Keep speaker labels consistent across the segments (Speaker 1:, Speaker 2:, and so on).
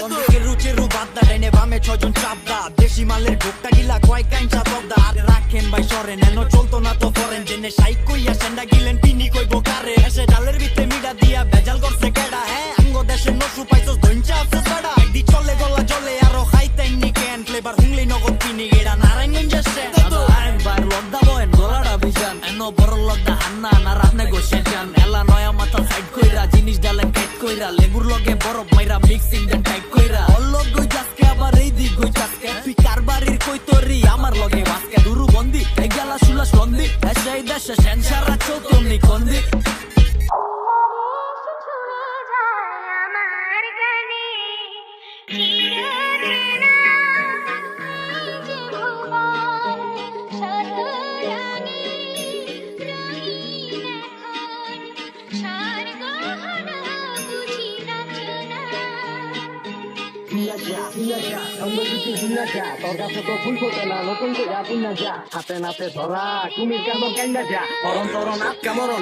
Speaker 1: বন্ধুকে রুচেরু বাদ্দা ডাইনে বামে 6 জন চাপদা দেশি মালের ঢোকটা গিলা কয় কাইঞ্চা দবদা আর রাখেন ভাই সরেন এনো চলতো না তো ফরেন জেনে সাইক কইয়া সেন্ডা গিলেন পিনি কইবো কারে এসে ডালের ভিতরে মিডা দিয়া ভেজাল করছে কেডা হ্যাঁ আঙ্গ দেশে নসু পাইছস ধইঞ্চা আছে সাডা একদি চলে গলা চলে আরো খাইতেননি ক্যান ফ্লেভার হুংলি নগদ পিনি গেড়া নারায়ণগঞ্জ আসছে একবার লদ্দা বয়েন গলাটা বিজান এনো বড় লদ্দা হান্না না রাতনে গোসে জান এলা নয়া মাথা সাইড কইরা জিনিস ডালেন কাট কইরা লেবুর লগে বরফ মাইরা মিক্সিং দেন টাইট কইরা অলগ গই যাসকে আবার এই দিক গই যাসকে তুই কারবারির কই তোরি আমার লগে বাসকে দুরু বন্দি এই গেলা শুলা সন্ধি এসে এই দেশে সেনসারা চৌতনি কন্দি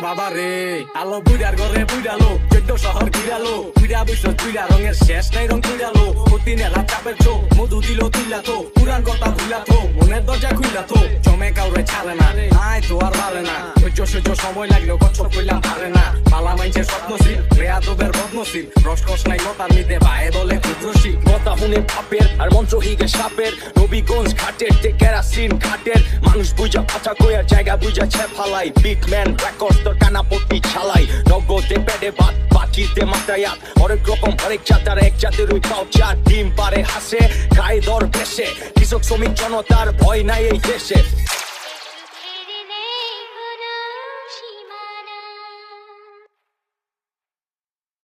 Speaker 2: বাবা রে আলো বুড়ার ঘরে বুড়ালো 14 শহর ঘুরালো বুড়া বৈশ বুড়া রঙের শেষ নাই রং ঘুরালো প্রতিনে রাত চাপের চো মধু দিল তুইলা তো পুরান কথা ভুলা তো মনের দরজা খুইলা তো জমে কাউরে ছাড়ে না আয় তো আর পারে না সহ্য সময় লাগলেও কচ্ছপ কইলাম পারে না পালা মাইনছে স্বপ্নশীল রেয়াদবের বদনশীল রসকস নাই লতার নিতে ভাই বলে ক্ষুদ্রশীল
Speaker 3: কথা শুনে পাপের আর মন্ত্র হিগে সাপের নবীগঞ্জ ঘাটের তে কেরাসিন ঘাটের মানুষ বুঝা পাচা কইয়া জায়গা বুঝা ছেফালাই বিটম্যান রেকর্ড তোর কানাপট্টি ছালাই নগদে পেডে বাদ বাকিতে মাথায়াত অনেক রকম অনেক জাতার এক জাতের ওই পাও চার ডিম পারে হাসে গায়ে দর বেশে কৃষক শ্রমিক জনতার ভয় নাই এই দেশে